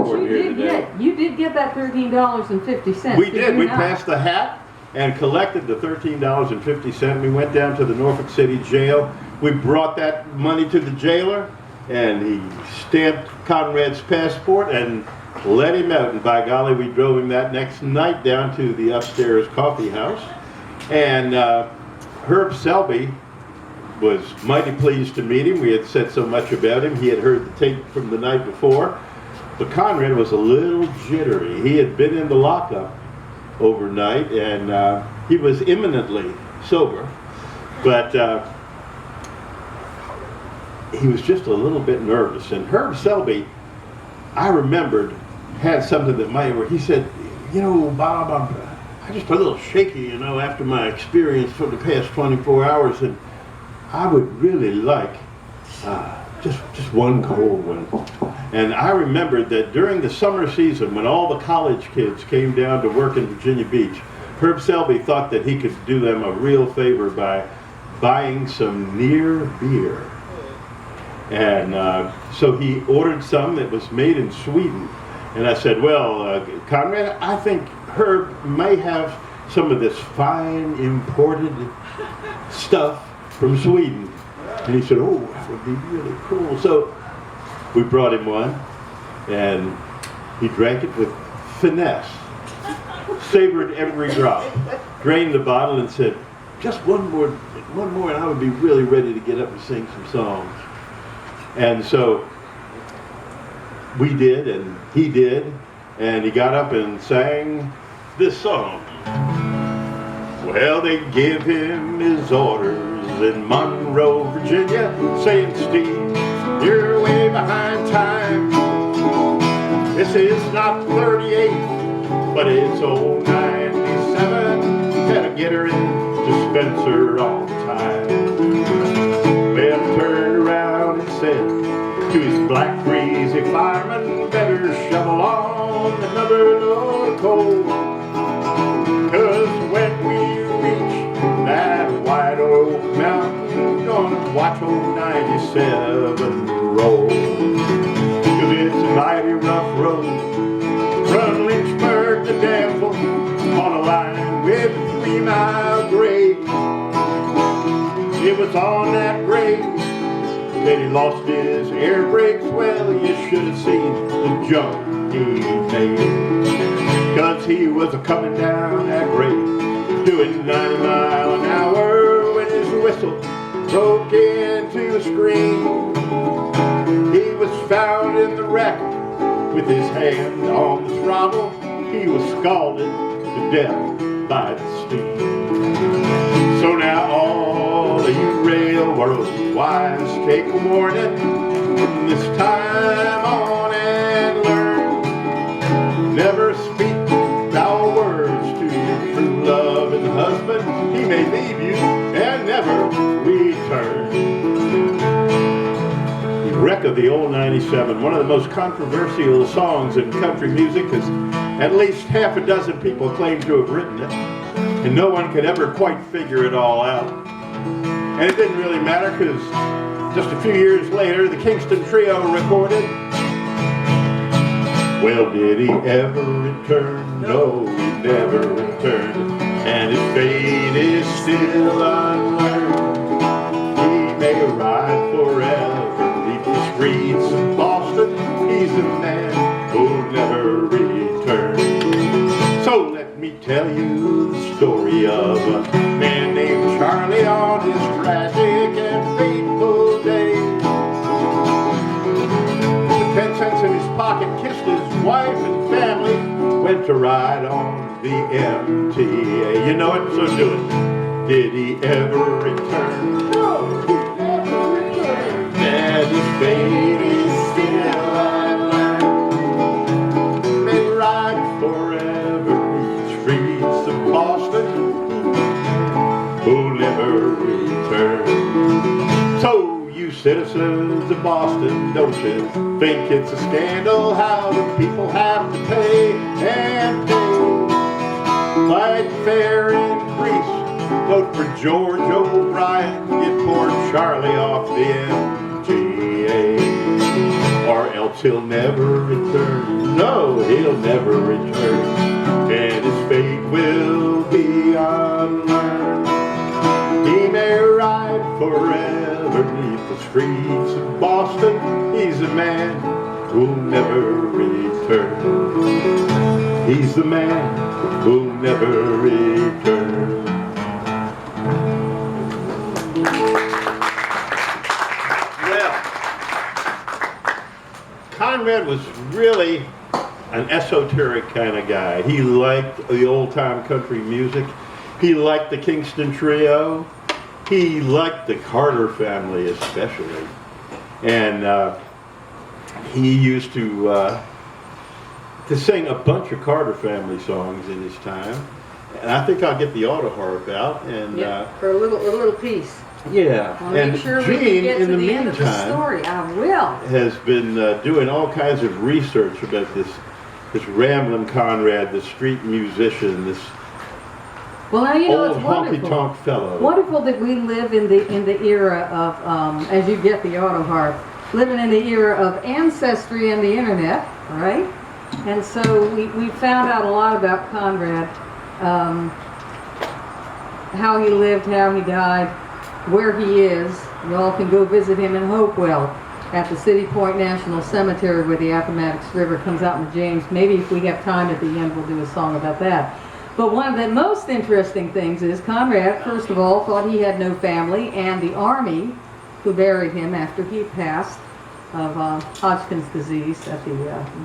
report here today. You did get that $13.50. We did. We not? passed the hat and collected the $13.50. We went down to the Norfolk City jail. We brought that money to the jailer, and he stamped Conrad's passport and let him out. And by golly, we drove him that next night down to the upstairs coffee house. And Herb Selby was mighty pleased to meet him. We had said so much about him. He had heard the tape from the night before. But Conrad was a little jittery. He had been in the lockup overnight, and he was imminently sober. But he was just a little bit nervous. And Herb Selby, I remembered, had something that might, where he said, you know, Bob, I'm just a little shaky, you know, after my experience for the past 24 hours, and I would really like just one cold one. And I remembered that during the summer season, when all the college kids came down to work in Virginia Beach, Herb Selby thought that he could do them a real favor by buying some near beer. And so he ordered some that was made in Sweden. And I said, well, Conrad, I think Herb may have some of this fine imported stuff from Sweden. And he said, oh, that would be really cool. So we brought him one, and he drank it with finesse, savored every drop, drained the bottle, and said, just one more, and I would be really ready to get up and sing some songs. And so we did, and he did, and he got up and sang this song. Well, they give him his orders in Monroe, Virginia, saying, Steve, you're way behind time. This is not 38, but it's old 97. Gotta get her in dispenser on time. Well, he turned around and said to his black crazy fireman, better shovel on another load of coal. 'Cause when we reach that white oak mountain, gonna watch old 97 roll. 'Cause it's a mighty rough road from Lynchburg to Danville, on a line with a 3-mile grade. It was on that grade that he lost his air brakes. Well, you should have seen the jump he made. 'Cause he was a-coming down that grade, doing 90 miles an hour, when his whistle broke into a scream. He was found in the wreck with his hand on the throttle. He was scalded to death by the steam. So now all of you railroad wives, take a warning from this time on and learn. Never speak foul words to your true love and husband. He may leave you and never return. The Wreck of the Old 97, one of the most controversial songs in country music, because at least half a dozen people claim to have written it, and no one could ever quite figure it all out. And it didn't really matter, because just a few years later, the Kingston Trio recorded, well, did he ever return? No, he never returned, and his fate is still unlearned. He may ride forever, leave the streets of Boston. He's a man who'll never return. So let me tell you the story of a man named Charlie on his tragic and fateful day. With 10 cents in his pocket, kissed his wife and family, went to ride on the MTA. You know it, so do it. Did he ever return? No, he never returned. And his fate is still unlearned. May ride forever the streets of Boston, who'll never return. So, you citizens of Boston, don't you think it's a scandal how the people have to pay and pay? Like fair in Greece, vote for George O'Brien, get poor Charlie off the MTA, or else he'll never return. know he'll never return, and his fate will be unlearned. He may ride forever beneath the streets of Boston. He's a man who'll never return. He's the man who'll never return. Well, Conrad was really an esoteric kind of guy. He liked the old-time country music. He liked the Kingston Trio. He liked the Carter family especially. And he used to sing a bunch of Carter family songs in his time. And I think I'll get the autoharp out. And for a little piece. yeah. I'll And make sure we Jeanne, can get in to the the end of the meantime, story. I will. has been doing all kinds of research about this Ramblin Conrad, the street musician, this Well, now you know old it's wonderful. honky-tonk fellow. Wonderful that we live in the era of, as you get the auto harp, living in the era of ancestry and the internet, right? And so we found out a lot about Conrad, how he lived, how he died, where he is. You all can go visit him in Hopewell at the City Point National Cemetery where the Appomattox River comes out in the James. Maybe if we have time at the end, we'll do a song about that. But one of the most interesting things is Conrad, first of all, thought he had no family, and the Army, who buried him after he passed of Hodgkin's disease at the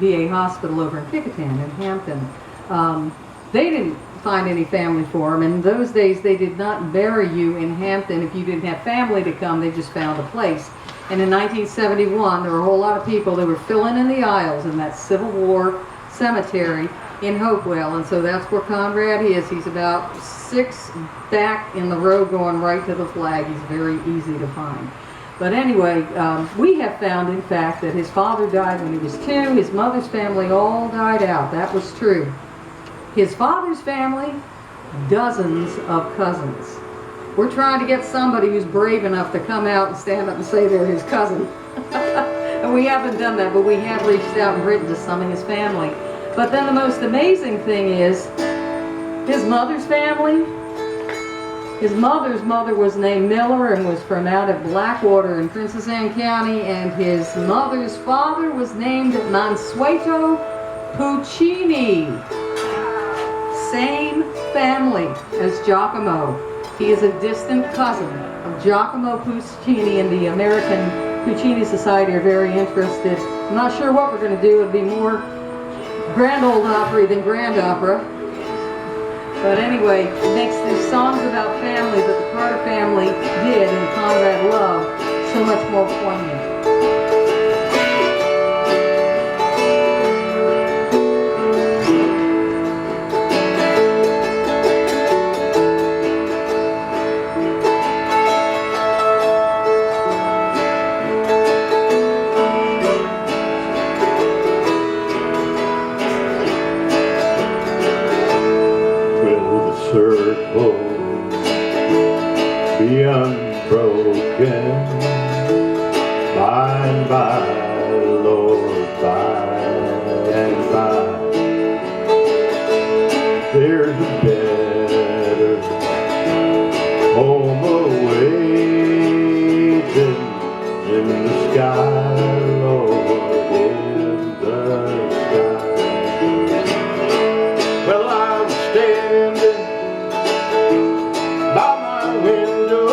VA hospital over in Kickingham in Hampton, they didn't find any family for him. In those days, they did not bury you in Hampton if you didn't have family to come. They just found a place. And in 1971, there were a whole lot of people that were filling in the aisles in that Civil War cemetery in Hopewell, and so that's where Conrad is. He's about 6 back in the row going right to the flag. He's very easy to find. But anyway, we have found, in fact, that his father died when he was 2. His mother's family all died out. That was true. His father's family, dozens of cousins. We're trying to get somebody who's brave enough to come out and stand up and say they're his cousin. And we haven't done that, but we have reached out and written to some of his family. But then the most amazing thing is his mother's family. His mother's mother was named Miller and was from out at Blackwater in Princess Anne County, and his mother's father was named Mansueto Puccini. Same family as Giacomo. He is a distant cousin of Giacomo Puccini, and the American Puccini Society are very interested. I'm not sure what we're going to do. It'll be more Grand Old Opry than Grand Opera. But anyway, it makes these songs about family that the Carter family did and Conrad loved so much more poignant. Circle be unbroken by and by, Lord, by and by. There's a better home awaiting in the sky, Lord, in the sky. Well, I'm standing by my window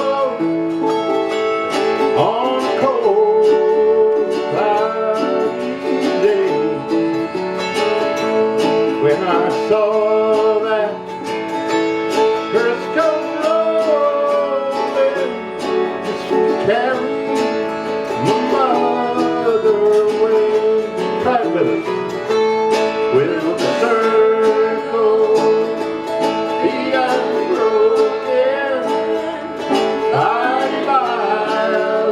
on a cold, cloudy day, when I saw that hearse come rolling just to carry my mother away. Try it with us. With the circle be unbroken, by and by,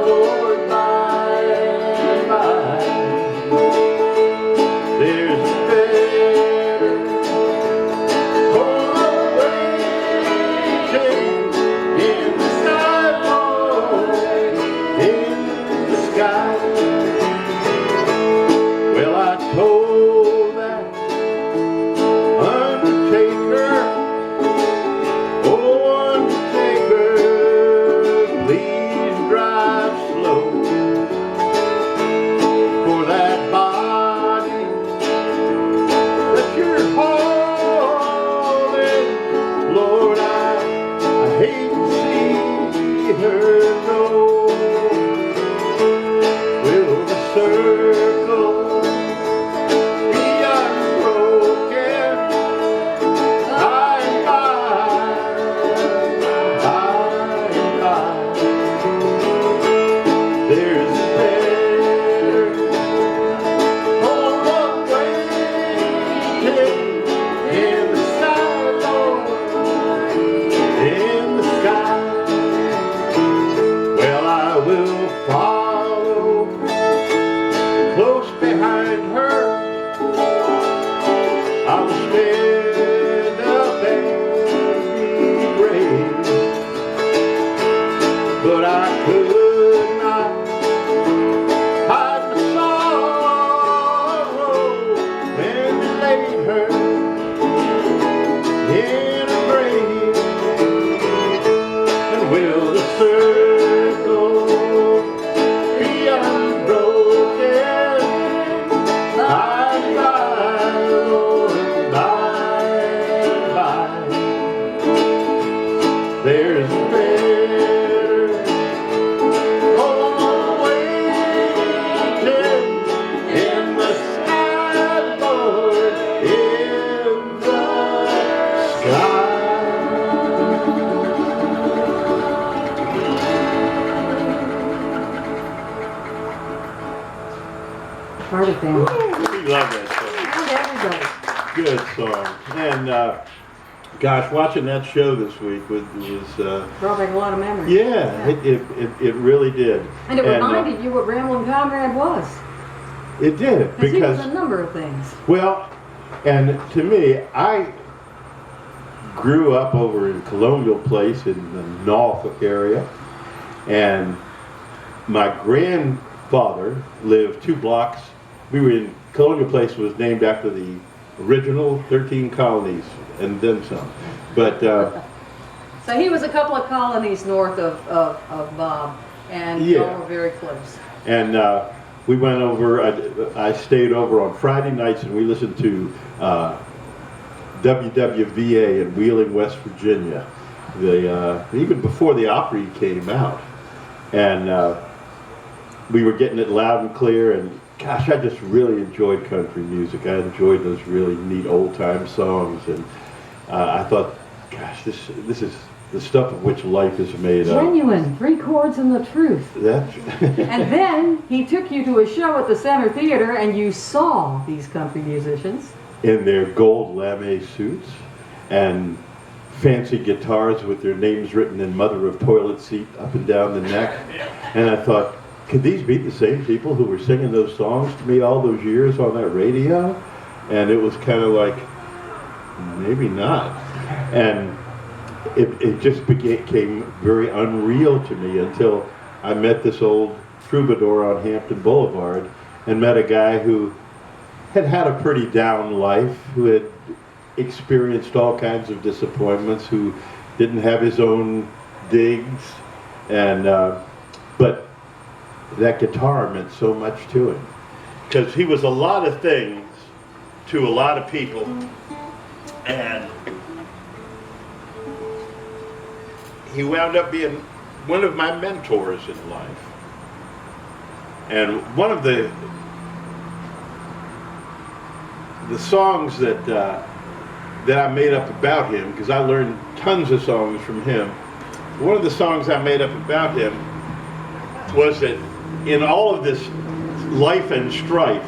Lord, by and by. There's a better home awaiting in the sky, Lord, in the sky. Well, I told that her in a grave, and will the circle be unbroken? By and by, Lord, by and by, there's a better home waiting in the sky, Lord, in the sky. Party family. We love that And everybody. song. Good song. And gosh, watching that show this week was Brought back a lot of memories. yeah, it really did. And it reminded you what Ramblin' Conrad was. It did Because he was because a number of things. well, and to me, I grew up over in Colonial Place in the Norfolk area, and my grandfather lived 2 blocks. We were in Colonial Place was named after the original 13 colonies and then some. But So he was a couple of colonies north of Bob, and Yeah. y'all were very close. and we went over. I stayed over on Friday nights, and we listened to WWVA in Wheeling, West Virginia. Even before the Opry came out, and we were getting it loud and clear. And gosh, I just really enjoyed country music. I enjoyed those really neat old time songs, and I thought, gosh, this is the stuff of which life is made of. Genuine, 3 chords and the truth. That's And then he took you to a show at the Center Theater, and you saw these country musicians. in their gold lame suits and fancy guitars with their names written in mother of toilet seat up and down the neck. And I thought, could these be the same people who were singing those songs to me all those years on that radio? And it was kind of like, maybe not. And it just became very unreal to me until I met this old troubadour on Hampton Boulevard and met a guy who had had a pretty down life, who had experienced all kinds of disappointments, who didn't have his own digs, and but that guitar meant so much to him, because he was a lot of things to a lot of people, and he wound up being one of my mentors in life. And one of the songs that I made up about him, because I learned tons of songs from him. One of the songs I made up about him was that in all of this life and strife,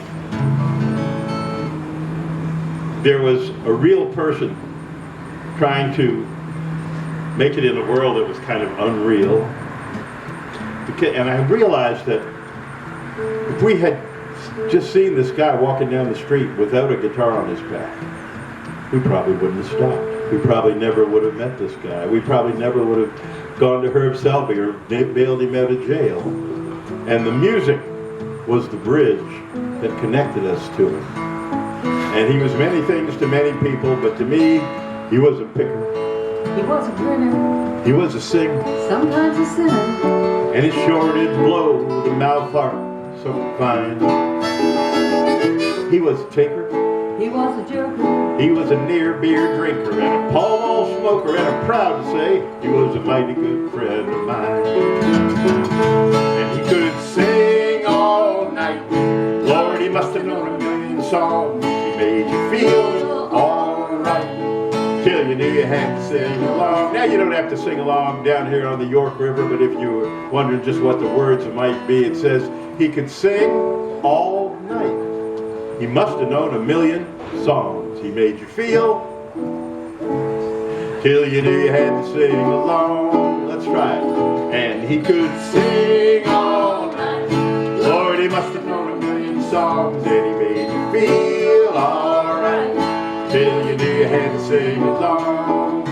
there was a real person trying to make it in a world that was kind of unreal. And I realized that if we had just seen this guy walking down the street without a guitar on his back, we probably wouldn't have stopped. We probably never would have met this guy. We probably never would have gone to Herb Selby or bailed him out of jail. And the music was the bridge that connected us to him. And he was many things to many people, but to me, he was a picker. He was a grinner, He was a singer. sometimes a sinner. And it sure did blow the mouth heart so fine. He was a tinker. He was a joker. He was a near beer drinker and a Pall Mall smoker, and I'm proud to say he was a mighty good friend of mine. And he could sing all night. Lord, he must have known a million songs. He made you feel all right till you knew you had to sing along. Now you don't have to sing along down here on the York River, but if you were wondering just what the words might be, it says he could sing all night. He must have known a million songs. He made you feel till you knew you had to sing along. Let's try it. And he could sing all night. Lord, he must have known a million songs, and he made you feel alright till you knew you had to sing along.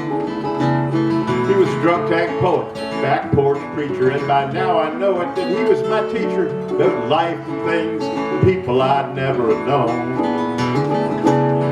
He was a drunk tank poet, back porch preacher, and by now I know it that he was my teacher about life and things, people I'd never have known.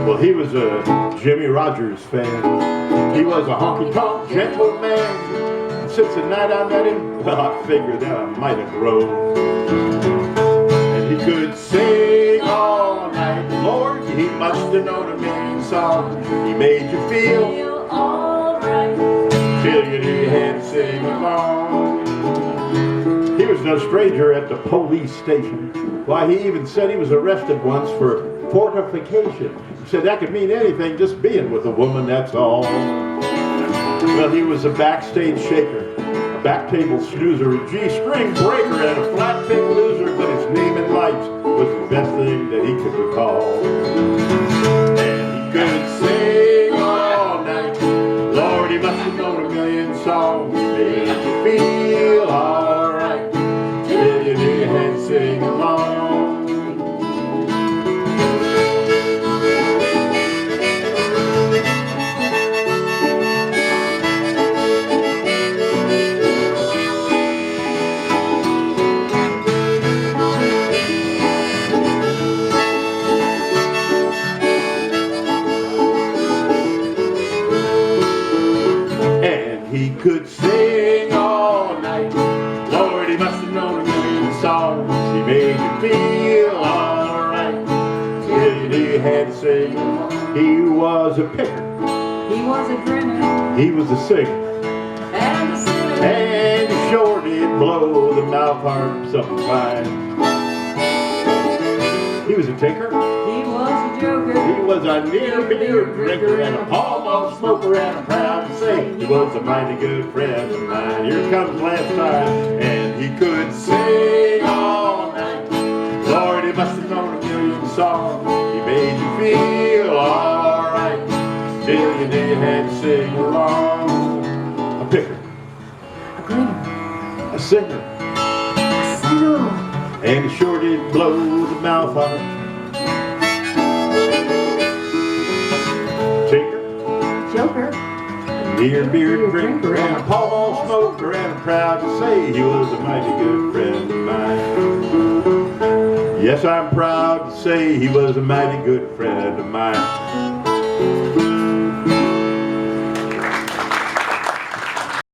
Well, he was a Jimmy Rogers fan. He was a honky-tonk gentleman. Since the night I met him, well, I figured that I might have grown. And he could sing all night. Lord, he must have known a million songs. He made you feel alright. till you knew you had to sing along. He was no stranger at the police station. Why, he even said he was arrested once for fortification. He said that could mean anything, just being with a woman, that's all. Well, he was a backstage shaker, a back table snoozer, a G-string breaker, and a flat pick loser, but his name in lights was the best thing that he could recall. And he could sing all night. Lord, he must have known a million songs. He made you feel alright till you knew you had to sing along. He could sing all night. Lord, he must have known a million songs. He made you feel alright till you knew you had to sing. He was a picker. He was a grinner. He was a singer. And a sinner. And he sure did blow the mouth harp something fine. He was a tinker. He was a joker. He was a near beer drinker and a Pall Mall smoker, and I'm proud to say he was a mighty good friend of mine. Here comes last time, and he could sing all night. Lord, he must have known a million songs. He made you feel alright till you knew you had to sing along. A picker, A grinner. a singer, A sinner. and he sure did blow the mouth harp. Tinker, Joker. near beer drinker, and a Pall Mall smoker, and I'm proud to say he was a mighty good friend of mine. Yes, I'm proud to say he was a mighty good friend of mine.